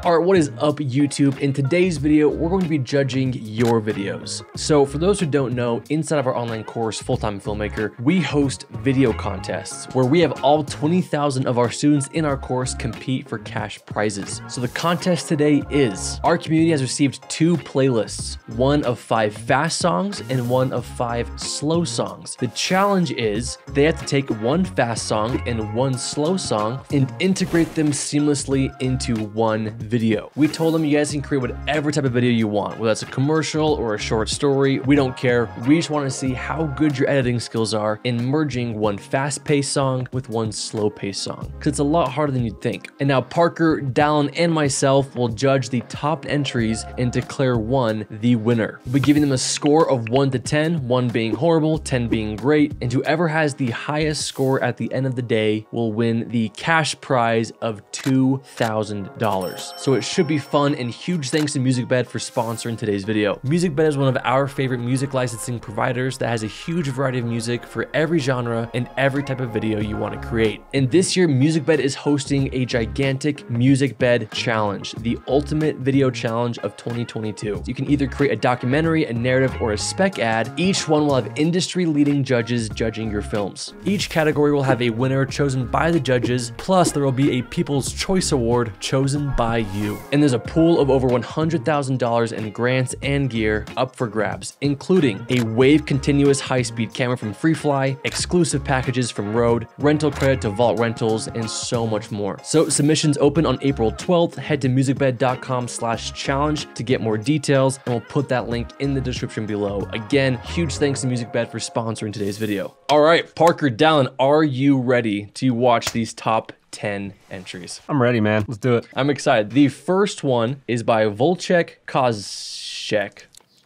All right, what is up, YouTube? In today's video, we're going to be judging your videos. So for those who don't know, inside of our online course, Full-Time Filmmaker, we host video contests where we have all 20,000 of our students in our course compete for cash prizes. So the contest today is, our community has received 2 playlists, one of 5 fast songs and one of 5 slow songs. The challenge is they have to take one fast song and one slow song and integrate them seamlessly into one video. We told them you guys can create whatever type of video you want, whether that's a commercial or a short story, we don't care. We just want to see how good your editing skills are in merging one fast-paced song with one slow-paced song, because it's a lot harder than you'd think. And now Parker, Dallin, and myself will judge the top entries and declare one the winner. We'll be giving them a score of 1 to 10, 1 being horrible, 10 being great, and whoever has the highest score at the end of the day will win the cash prize of $2,000. So it should be fun, and huge thanks to MusicBed for sponsoring today's video. MusicBed is one of our favorite music licensing providers that has a huge variety of music for every genre and every type of video you want to create. And this year, MusicBed is hosting a gigantic MusicBed challenge, the ultimate video challenge of 2022. You can either create a documentary, a narrative, or a spec ad. Each one will have industry-leading judges judging your films. Each category will have a winner chosen by the judges, plus there will be a People's Choice Award chosen by you. And there's a pool of over $100,000 in grants and gear up for grabs, including a Wave continuous high-speed camera from FreeFly, exclusive packages from Rode, rental credit to Vault Rentals, and so much more. So submissions open on April 12th. Head to musicbed.com/challenge to get more details, and we'll put that link in the description below. Again, huge thanks to MusicBed for sponsoring today's video. All right, Parker, Dallin, are you ready to watch these top 10 entries? I'm ready, man. Let's do it. I'm excited. The first one is by Volchek Kozchek.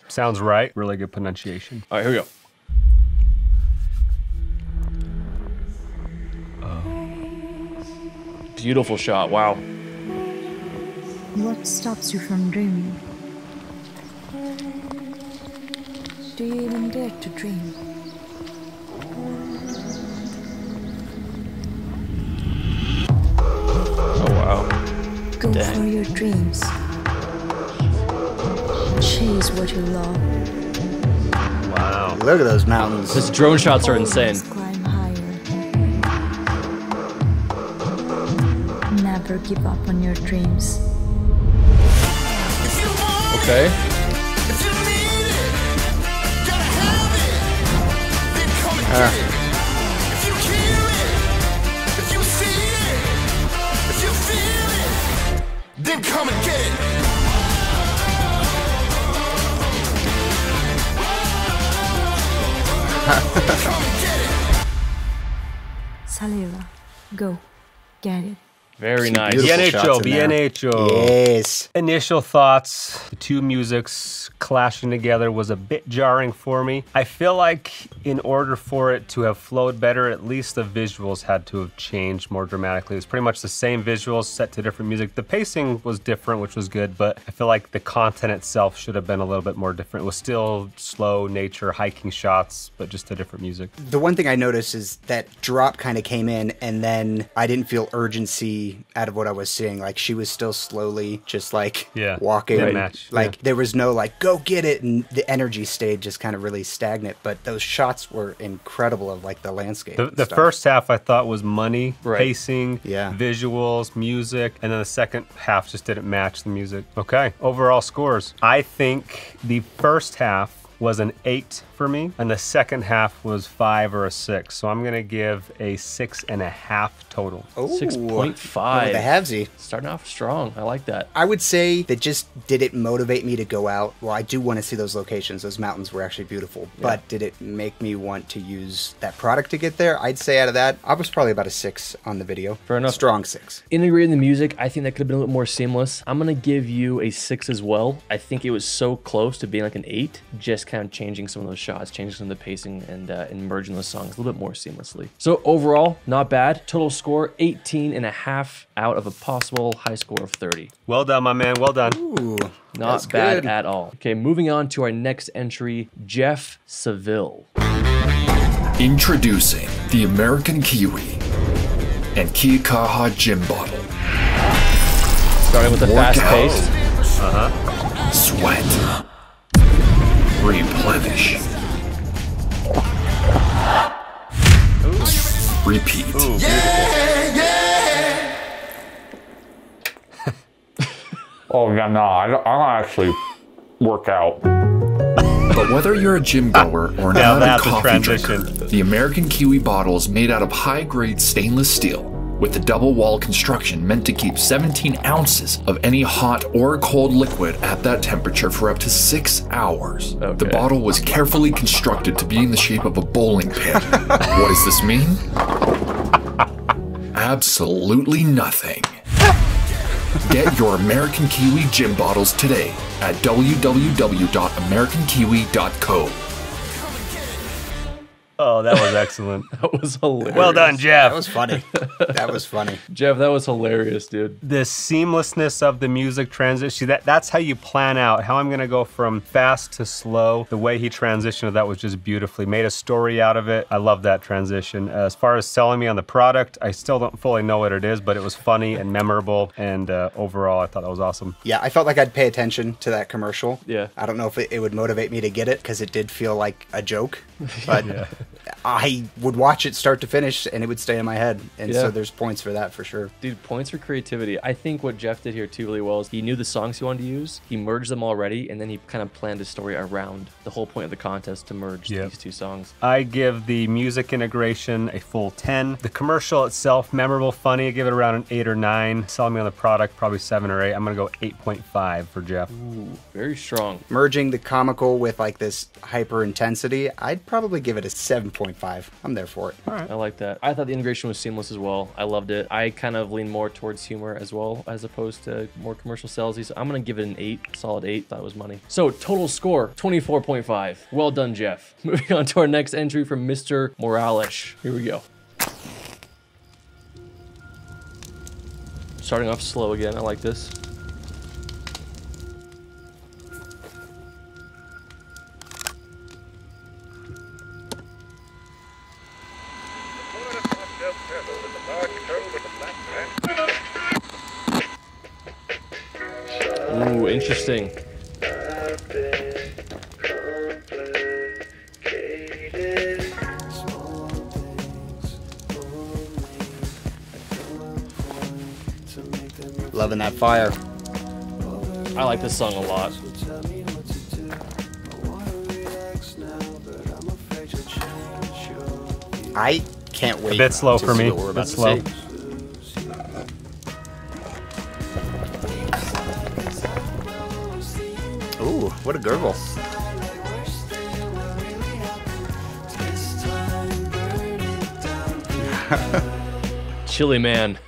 Sounds right. Really good pronunciation. All right, here we go. Beautiful shot. Wow. What stops you from dreaming? Do you even dare to dream? Oh, wow. Go Dang. for your dreams. Chase what you love. Wow. Look at those mountains. His drone shots are insane. Always climb higher. Never give up on your dreams. Okay. Then come and get it. Saliva, go, get it. Very nice. Beautiful Bien shots hecho, in bien there. hecho. Yes. Initial thoughts, the two musics clashing together was a bit jarring for me. I feel like in order for it to have flowed better, at least the visuals had to have changed more dramatically. It's pretty much the same visuals set to different music. The pacing was different, which was good, but I feel like the content itself should have been a little bit more different. It was still slow nature, hiking shots, but just a different music. The one thing I noticed is that drop kind of came in, and then I didn't feel urgency out of what I was seeing. Like, she was still slowly just like walking. Didn't match. Like there was no like, go get it, and the energy stayed just kind of really stagnant. But those shots were incredible of like the landscape. The first half I thought was money, Right. pacing, visuals, music, and then the second half just didn't match the music. Okay, overall scores. I think the first half was an 8 for me, and the second half was 5 or a 6. So I'm gonna give a 6.5 total. Oh, 6.5. the halvesy. Starting off strong. I like that. I would say that just did it motivate me to go out? Well, I do want to see those locations. Those mountains were actually beautiful. But did it make me want to use that product to get there? I'd say out of that, I was probably about a 6 on the video. Fair enough. Strong 6. Integrating the music, I think that could have been a little more seamless. I'm gonna give you a 6 as well. I think it was so close to being like an 8, just kind of changing some of those shots, changing some of the pacing, and merging those songs a little bit more seamlessly. So overall, not bad. Total score, 18.5 out of a possible high score of 30. Well done, my man, well done. Ooh, Not that's bad good. at all. Okay, moving on to our next entry, Jeff Seville. Introducing the American Kiwi and Kikaha Gin Bottle. Starting with the fast pace. Sweat. Replenish. Repeat. Ooh, Oh, yeah, no, I don't actually work out. But whether you're a gym goer or an Now avid that's a coffee drinker, transition. the American Kiwi bottle is made out of high-grade stainless steel with the double wall construction meant to keep 17 ounces of any hot or cold liquid at that temperature for up to 6 hours. Okay. The bottle was carefully constructed to be in the shape of a bowling pin. What does this mean? Absolutely nothing. Get your American Kiwi gym bottles today at www.americankiwi.co. Oh, that was excellent. That was hilarious. Well done, Jeff. That was funny. That was funny. Jeff, that was hilarious, dude. The seamlessness of the music transition, that's how you plan out how I'm gonna go from fast to slow. The way he transitioned, that was just beautifully. Made a story out of it. I love that transition. As far as selling me on the product, I still don't fully know what it is, but it was funny and memorable, and overall, I thought that was awesome. Yeah, I felt like I'd pay attention to that commercial. Yeah. I don't know if it would motivate me to get it, because it did feel like a joke, but I would watch it start to finish and it would stay in my head. And Yeah. so there's points for that for sure. Dude, points for creativity. I think what Jeff did here too really well is he knew the songs he wanted to use, he merged them already, and then he kind of planned his story around the whole point of the contest to merge these two songs. I give the music integration a full 10. The commercial itself, memorable, funny, I give it around an 8 or 9. Selling me on the product, probably 7 or 8. I'm gonna go 8.5 for Jeff. Ooh, very strong. Merging the comical with like this hyper intensity, I'd probably give it a 7.5. I'm there for it. I like that. I thought the integration was seamless as well. I loved it. I kind of lean more towards humor as well, as opposed to more commercial salesy. So I'm going to give it an 8, solid 8. Thought it was money. So total score, 24.5. Well done, Jeff. Moving on to our next entry from Mr. Morales. Here we go. Starting off slow again. I like this. Ooh, interesting. Loving that fire. I like this song a lot. I can't wait. A bit slow to for see me. what we're A about bit to slow. see. Ooh, what a gurgle. Chili Man.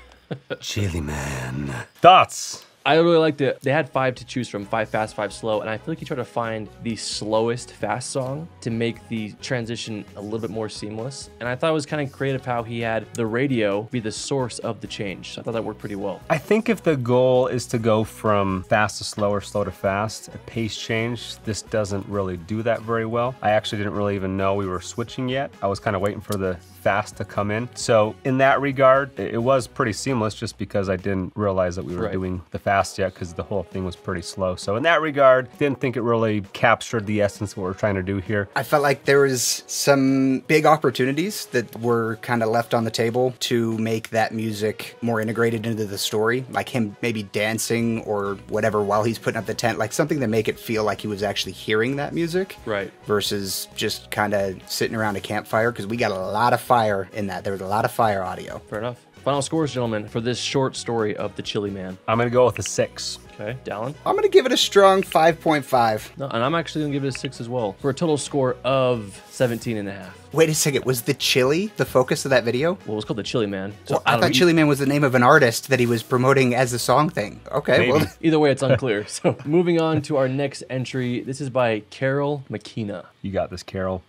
Chili Man. Thoughts? I really liked it. They had 5 to choose from, 5 fast, 5 slow, and I feel like you try to find the slowest fast song to make the transition a little bit more seamless. And I thought it was kind of creative how he had the radio be the source of the change. So I thought that worked pretty well. I think if the goal is to go from fast to slow or slow to fast, a pace change, this doesn't really do that very well. I actually didn't really even know we were switching yet. I was kind of waiting for the fast to come in. So in that regard, it was pretty seamless just because I didn't realize that we were doing the fast yet because the whole thing was pretty slow. So in that regard, didn't think it really captured the essence of what we're trying to do here. I felt like there was some big opportunities that were kind of left on the table to make that music more integrated into the story, like him maybe dancing or whatever while he's putting up the tent, like something to make it feel like he was actually hearing that music. Right. Versus just kind of sitting around a campfire, because we got a lot of fire in that. There was a lot of fire audio. Fair enough. Final scores, gentlemen, for this short story of the Chili Man. I'm gonna go with a 6. Okay, Dallin? I'm going to give it a strong 5.5. No, and I'm actually going to give it a 6 as well, for a total score of 17.5. Wait a second, was the chili the focus of that video? Well, it was called the Chili Man. So Well, I thought Chili Man was the name of an artist that he was promoting as a song thing. Okay, Maybe. well, Either way, it's unclear. So moving on to our next entry. This is by Carol McKenna. You got this, Carol.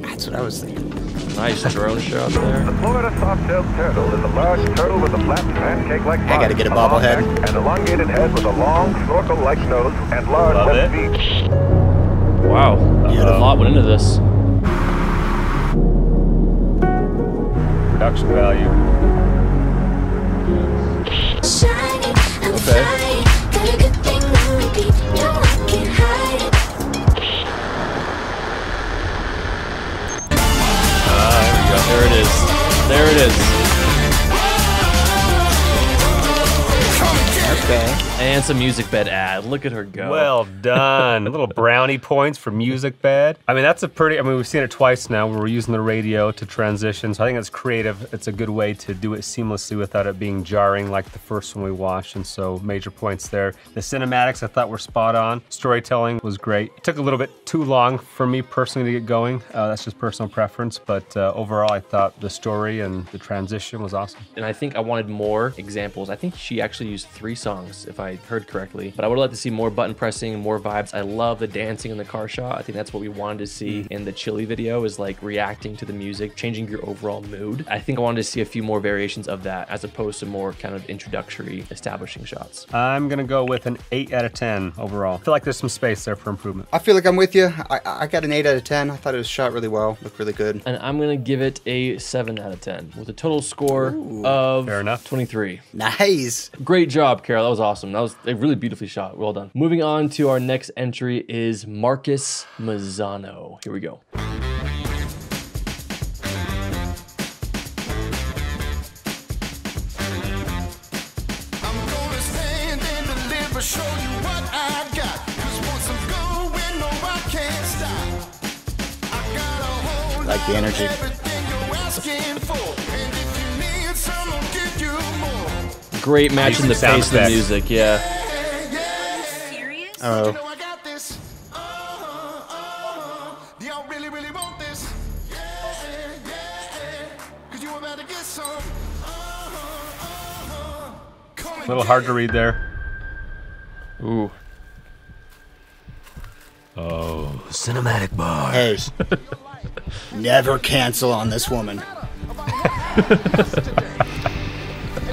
that's what I was thinking. Nice drone shot there. The Florida soft-tailed turtle is a large turtle with a flat pancake-like body. I gotta get a long bobblehead. neck, An elongated head with a long snorkel-like nose and large Love webbed it. feet. Wow. A lot went into this. Production value. Okay. And some music bed ad. Look at her go. Well done. Little brownie points for music bed. I mean, that's a pretty, I mean, we've seen it twice now where we're using the radio to transition. So I think it's creative. It's a good way to do it seamlessly without it being jarring like the first one we watched. And so major points there. The cinematics I thought were spot on. Storytelling was great. It took a little bit too long for me personally to get going. That's just personal preference. But overall, I thought the story and the transition was awesome. And I think I wanted more examples. I think she actually used 3 songs, if I heard correctly. But I would like to see more button pressing, more vibes. I love the dancing in the car shot. I think that's what we wanted to see in the Chili video, is like reacting to the music, changing your overall mood. I think I wanted to see a few more variations of that as opposed to more kind of introductory establishing shots. I'm gonna go with an 8 out of 10 overall. I feel like there's some space there for improvement. I feel like I'm with you. I got an 8 out of 10. I thought it was shot really well, looked really good. And I'm gonna give it a 7 out of 10 with a total score of Fair enough. 23. Nice. Great job, Carol. That was awesome. That was really beautifully shot. Well done. Moving on to our next entry is Marcus Mazzano. Here we go. Show you what I got. 'Cause once I'm going, no, I can't stop. I got a whole Like the energy. everything you're asking for. And if you need some, I'll give you more. Great matching the Sound pace of the effects. music, yeah. Serious? You know I got this. Do y'all really, really want this? Yeah. 'Cause you about to get some. Come A and little get hard it. to read there. Ooh. Oh. Cinematic bar. Hey, never cancel on this woman. It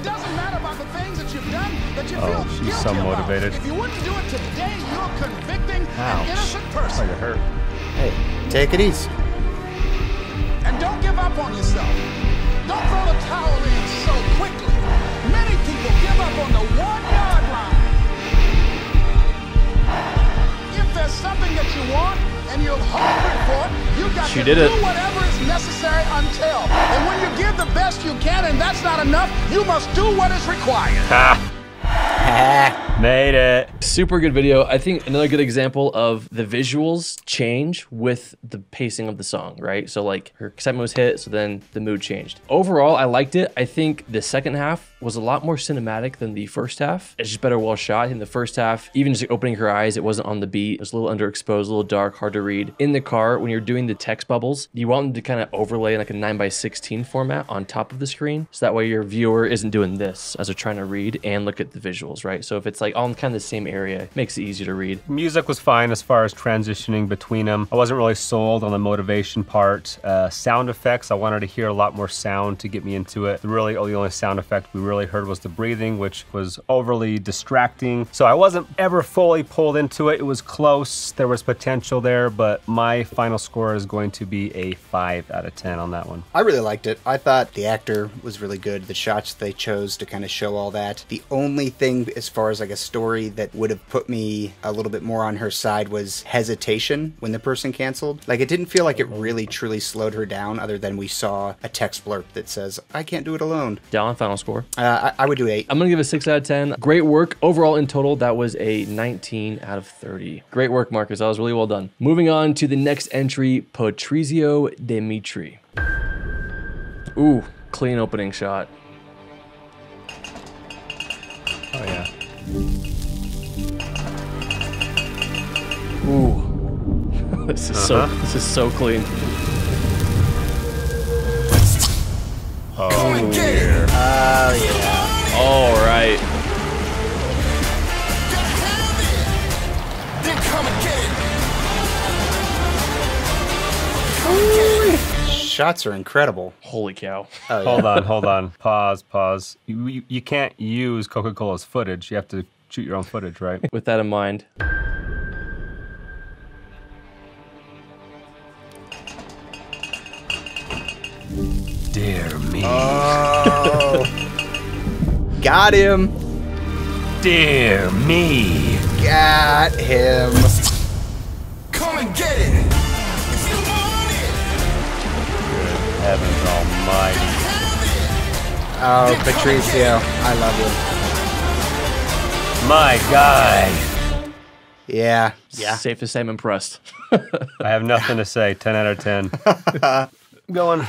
doesn't matter about the things that you've done that you feel Oh, she's guilty so about. motivated. If you wouldn't do it today, you're convicting an Ouch. innocent Like person. it hurt. Hey, take it easy. And don't give up on yourself. Don't throw the towel in so quickly. Many people give up on the 1-yard line. If there's something that you want and you're hungry for it, you got She to did do it. whatever is necessary until. And when you give the best you can and that's not enough, you must do what is required. Made it. Super good video. I think another good example of the visuals change with the pacing of the song, right? So like her excitement was hit, so then the mood changed. Overall, I liked it. I think the second half was a lot more cinematic than the first half. It's just better well shot. In the first half, even just opening her eyes, it wasn't on the beat. It was a little underexposed, a little dark, hard to read. In the car, when you're doing the text bubbles, you want them to kind of overlay in like a 9:16 format on top of the screen. So that way your viewer isn't doing this as they're trying to read and look at the visuals, right? So if it's like all in kind of the same area, it makes it easier to read. Music was fine as far as transitioning between them. I wasn't really sold on the motivation part. Sound effects, I wanted to hear a lot more sound to get me into it. Really, the only sound effect we really heard was the breathing, which was overly distracting. So I wasn't ever fully pulled into it. It was close. There was potential there, but my final score is going to be a 5 out of 10 on that one. I really liked it. I thought the actor was really good. The shots they chose to kind of show all that. The only thing as far as like a story that would have put me a little bit more on her side was hesitation when the person canceled. Like it didn't feel like it really truly slowed her down other than we saw a text blurb that says, I can't do it alone. Down final score. I would do 8. I'm gonna give it a 6 out of 10. Great work. Overall in total, that was a 19 out of 30. Great work, Marcus. That was really well done. Moving on to the next entry, Patrizio Dimitri. Ooh, clean opening shot. Oh yeah. Ooh. This is so clean. Come and get it. All right. Then come and get it. Shots are incredible. Holy cow. Oh, yeah. Hold on. Pause. You can't use Coca-Cola's footage. You have to shoot your own footage, right? With that in mind. Dear me. Oh. Got him. Dear me. Got him. Come and get it. If you want it, Heavens almighty. Oh, Patrizio, I love you. My God. Yeah. Safe to say I'm impressed. I have nothing to say. 10 out of 10. Going.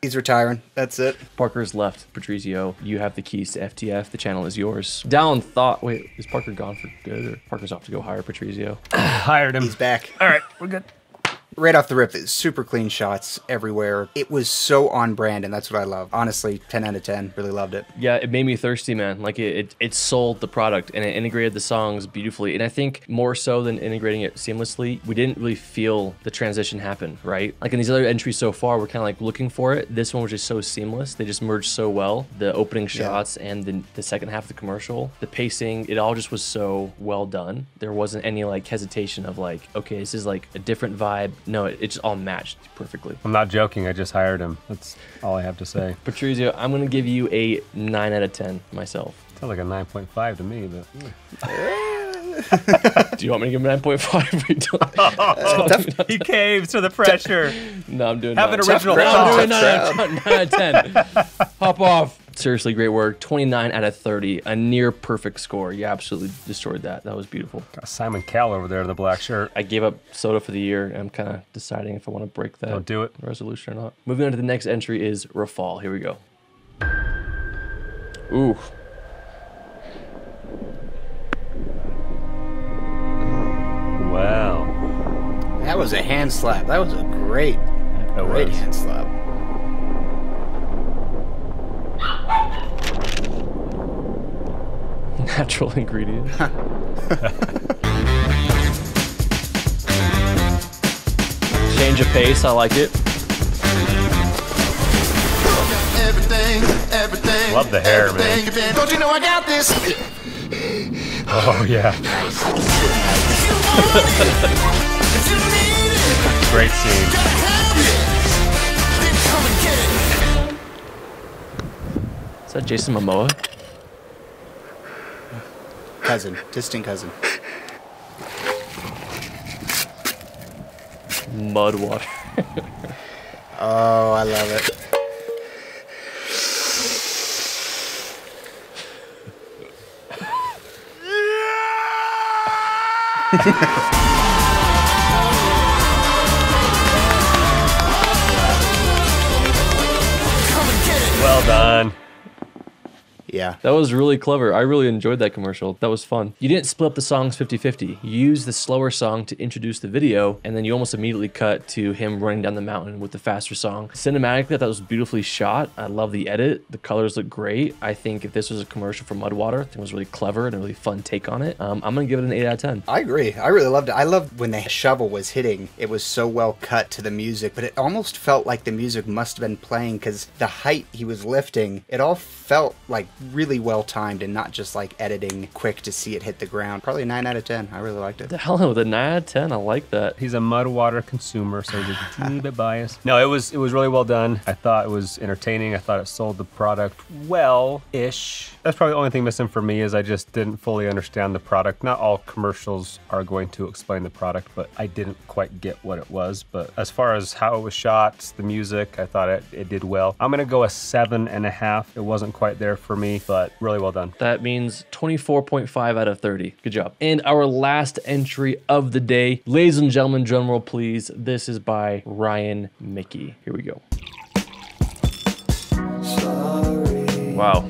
He's retiring. That's it. Parker's left. Patrizio, you have the keys to FTF. The channel is yours. Dallin thought, wait, is Parker gone for good, or Parker's off to go hire Patrizio? Hired him. He's back. All right, we're good. Right off the rip, it's super clean shots everywhere. It was so on brand, and that's what I love. Honestly, 10 out of 10. Really loved it. Yeah, it made me thirsty, man. Like it sold the product and it integrated the songs beautifully. And I think more so than integrating it seamlessly, we didn't really feel the transition happen, right? Like in these other entries so far, we're kind of like looking for it. This one was just so seamless. They just merged so well. The opening shots and the second half of the commercial, the pacing, it all just was so well done. There wasn't any like hesitation of like, okay, this is like a different vibe. No, it just all matched perfectly. I'm not joking. I just hired him. That's all I have to say. Patrizio, I'm going to give you a 9 out of 10 myself. Sounds like a 9.5 to me, but... Do you want me to give him 9.5? He caves to the pressure. No, I'm doing Have an 9. original I'm thought. doing 9 out of 10. Hop off. Seriously, great work. 29 out of 30. A near perfect score. You absolutely destroyed that. That was beautiful. Got Simon Cowell over there in the black shirt. I gave up soda for the year, and I'm kind of deciding if I want to break that Don't do it. resolution or not. Moving on to the next entry is Rafal. Here we go. Ooh. Wow. That was a hand slap. That was a great hand slap. Natural ingredient. Change of pace, I like it. Everything. Love the hair, man. Don't you know I got this? Oh, yeah. Great scene. Is that Jason Momoa? Cousin. Distant cousin. Mud water. Oh, I love it. Well done. Yeah. That was really clever. I really enjoyed that commercial. That was fun. You didn't split up the songs 50-50. You used the slower song to introduce the video, and then you almost immediately cut to him running down the mountain with the faster song. Cinematically, I thought that was beautifully shot. I love the edit. The colors look great. I think if this was a commercial for Mudwater, I think it was really clever and a really fun take on it. I'm going to give it an 8 out of 10. I agree. I really loved it. I loved when the shovel was hitting. It was so well cut to the music, but it almost felt like the music must have been playing because the height he was lifting, it all felt like really well timed and not just like editing quick to see it hit the ground. Probably a 9 out of 10. I really liked it. The hell with a 9 out of 10. I like that. He's a Mudwater consumer, so he's a teeny bit biased. No, it was really well done. I thought it was entertaining. I thought it sold the product well-ish. That's probably the only thing missing for me is I just didn't fully understand the product. Not all commercials are going to explain the product, but I didn't quite get what it was. But as far as how it was shot, the music, I thought it did well. I'm gonna go a 7.5. It wasn't quite there for me, but really well done. That means 24.5 out of 30. Good job. And our last entry of the day, ladies and gentlemen, drum roll please. This is by Ryan Mickey. Here we go. Wow.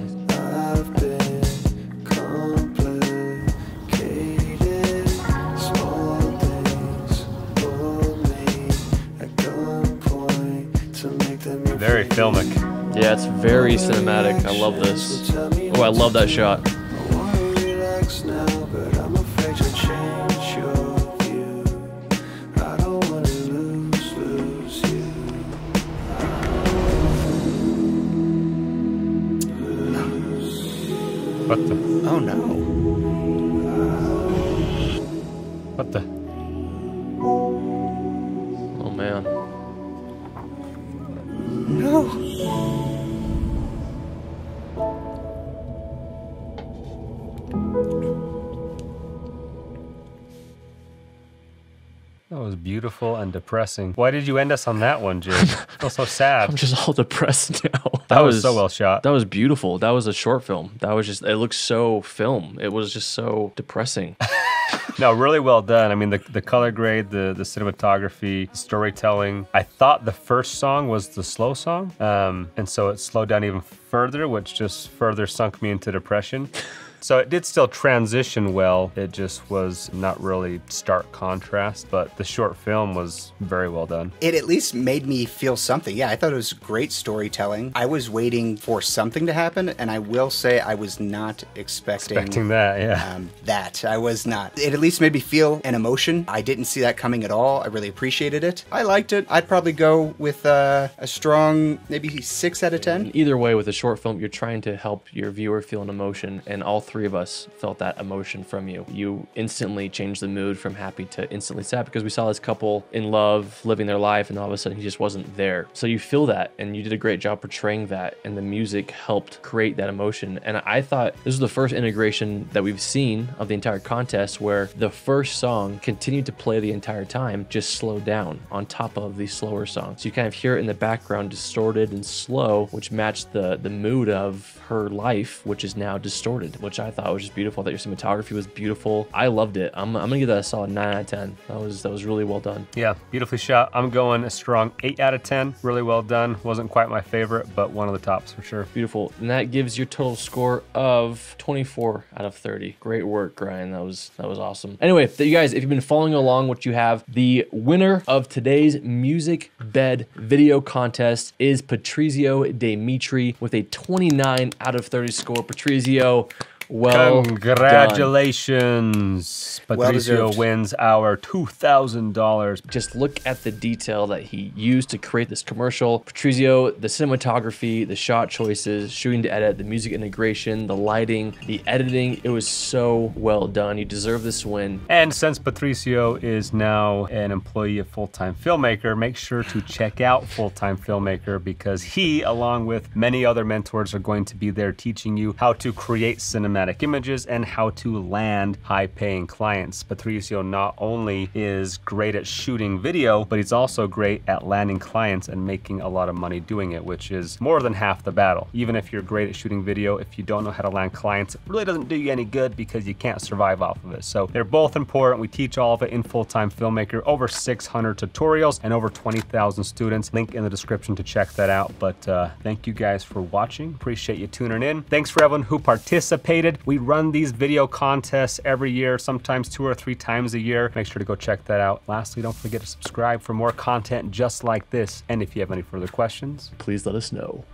Very filmic. Yeah, it's very cinematic. I love this. Oh, I love that shot. What the? Oh no. What the? Oh man. No. That was beautiful and depressing. Why did you end us on that one, Jake? I feel so sad. I'm just all depressed now. That was so well shot. That was beautiful. That was a short film. That was just, it looked so film. It was just so depressing. No, really well done. I mean, the color grade, the cinematography, storytelling. I thought the first song was the slow song, and so it slowed down even further, which just further sunk me into depression. So it did still transition well. It just was not really stark contrast, but the short film was very well done. It at least made me feel something. Yeah, I thought it was great storytelling. I was waiting for something to happen, and I will say I was not expecting that, yeah. That. I was not. It at least made me feel an emotion. I didn't see that coming at all. I really appreciated it. I liked it. I'd probably go with a strong maybe 6 out of 10. Either way, with a short film, you're trying to help your viewer feel an emotion, and all three of us felt that emotion from you. You instantly changed the mood from happy to instantly sad because we saw this couple in love, living their life, and all of a sudden he just wasn't there. So you feel that, and you did a great job portraying that, and the music helped create that emotion. And I thought this was the first integration that we've seen of the entire contest where the first song continued to play the entire time, just slowed down on top of the slower song. So you kind of hear it in the background, distorted and slow, which matched the mood of her life, which is now distorted, which I thought was just beautiful. I thought your cinematography was beautiful. I loved it. I'm gonna give that a solid 9 out of 10. That was really well done. Yeah, beautifully shot. I'm going a strong 8 out of 10. Really well done. Wasn't quite my favorite, but one of the tops for sure. Beautiful. And that gives your total score of 24 out of 30. Great work, Ryan. That was awesome. Anyway, you guys, if you've been following along, what you have, the winner of today's music bed video contest is Patrizio Dimitri with a 29 out of 30 score. Patrizio, well congratulations. Done. Patrizio wins our $2,000. Just look at the detail that he used to create this commercial. Patrizio, the cinematography, the shot choices, shooting to edit, the music integration, the lighting, the editing, it was so well done. You deserve this win. And since Patrizio is now an employee of Full-Time Filmmaker, make sure to check out Full-Time Filmmaker because he, along with many other mentors, are going to be there teaching you how to create cinematic images and how to land high-paying clients. Patrizio not only is great at shooting video, but he's also great at landing clients and making a lot of money doing it, which is more than half the battle. Even if you're great at shooting video, if you don't know how to land clients, it really doesn't do you any good because you can't survive off of it. So they're both important. We teach all of it in Full-Time Filmmaker, over 600 tutorials and over 20,000 students. Link in the description to check that out. But thank you guys for watching. Appreciate you tuning in. Thanks for everyone who participated. We run these video contests every year, sometimes 2 or 3 times a year. Make sure to go check that out. Lastly, don't forget to subscribe for more content just like this. And if you have any further questions, please let us know.